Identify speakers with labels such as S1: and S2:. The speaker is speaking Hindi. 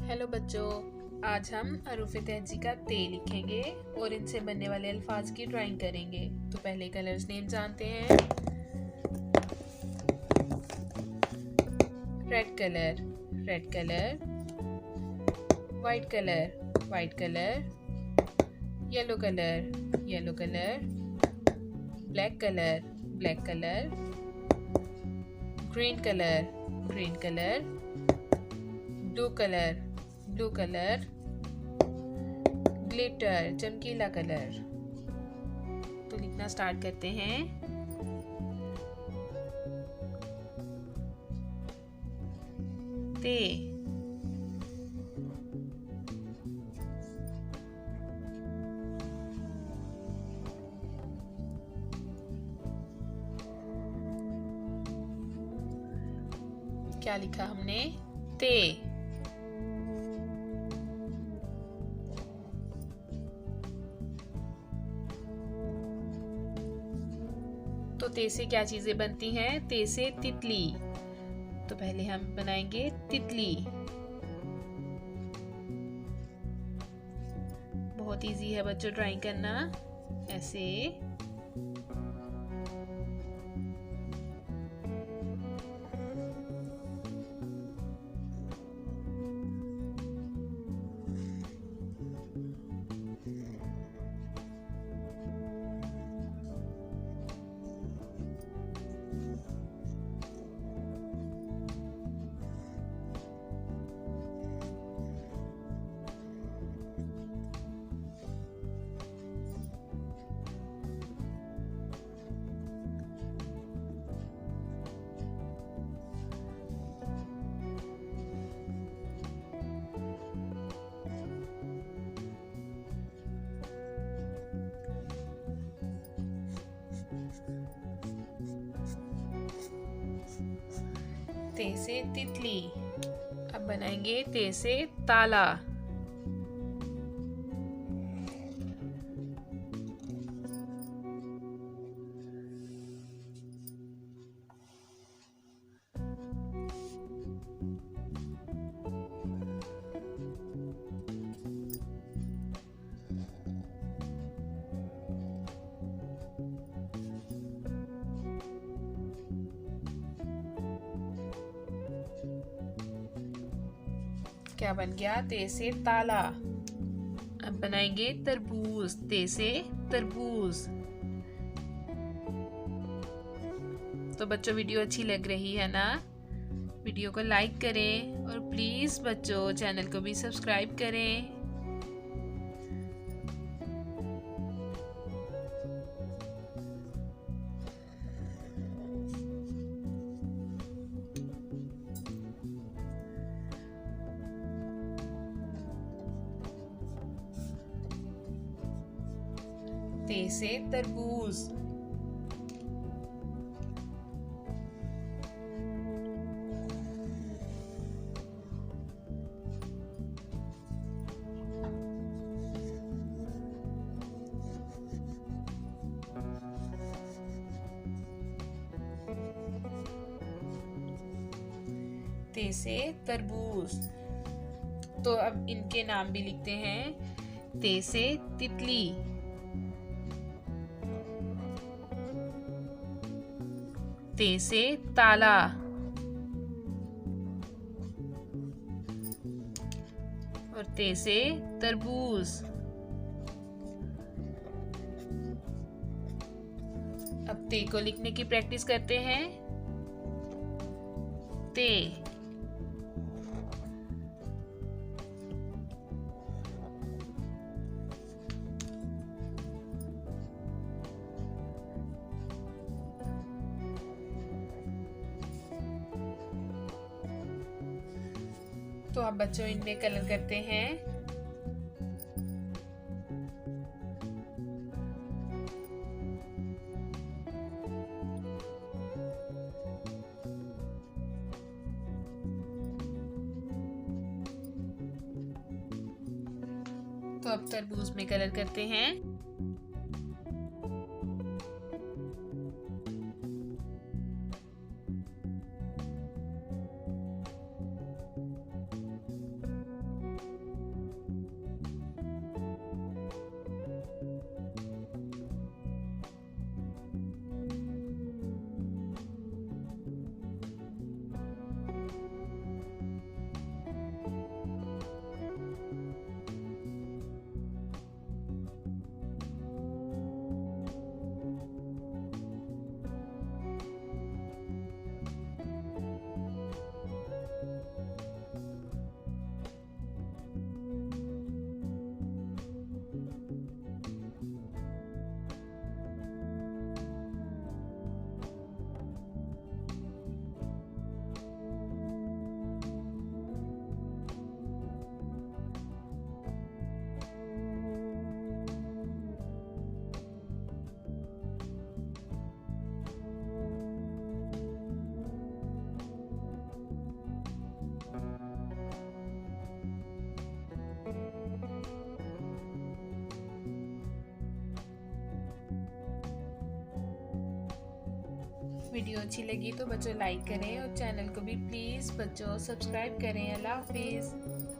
S1: हेलो बच्चों, आज हम हरूफ तहजी का ते लिखेंगे और इनसे बनने वाले अल्फाज की ड्राइंग करेंगे। तो पहले कलर्स नेम जानते हैं। Red colour, red colour, white colour, white colour, yellow colour, yellow colour, black colour, black colour, green colour, green colour, blue colour, blue colour, glitter, चमकीला कलर। तो लिखना स्टार्ट करते हैं। ते, क्या लिखा हमने? ते। तो ते से क्या चीजें बनती हैं? ते से तितली। तो पहले हम बनाएंगे तितली। बहुत इजी है बच्चों ड्राइंग करना। ऐसे ते से तितली। अब बनाएंगे ते से ताला। क्या बन गया? ते से ताला। अब बनाएंगे तरबूज। ते से तरबूज। तो बच्चों वीडियो अच्छी लग रही है ना? वीडियो को लाइक करें और प्लीज बच्चों चैनल को भी सब्सक्राइब करें। ते से तरबूज। ते से तरबूज। तो अब इनके नाम भी लिखते हैं। ते से तितली, ते से ताला, और ते से तरबूज। अब ते को लिखने की प्रैक्टिस करते हैं। ते, तो अब बच्चों इनमें कलर करते हैं। तो अब तरबूज में कलर करते हैं। वीडियो अच्छी लगी तो बच्चों लाइक करें और चैनल को भी प्लीज़ बच्चों सब्सक्राइब करें। अल्लाह हाफिज़।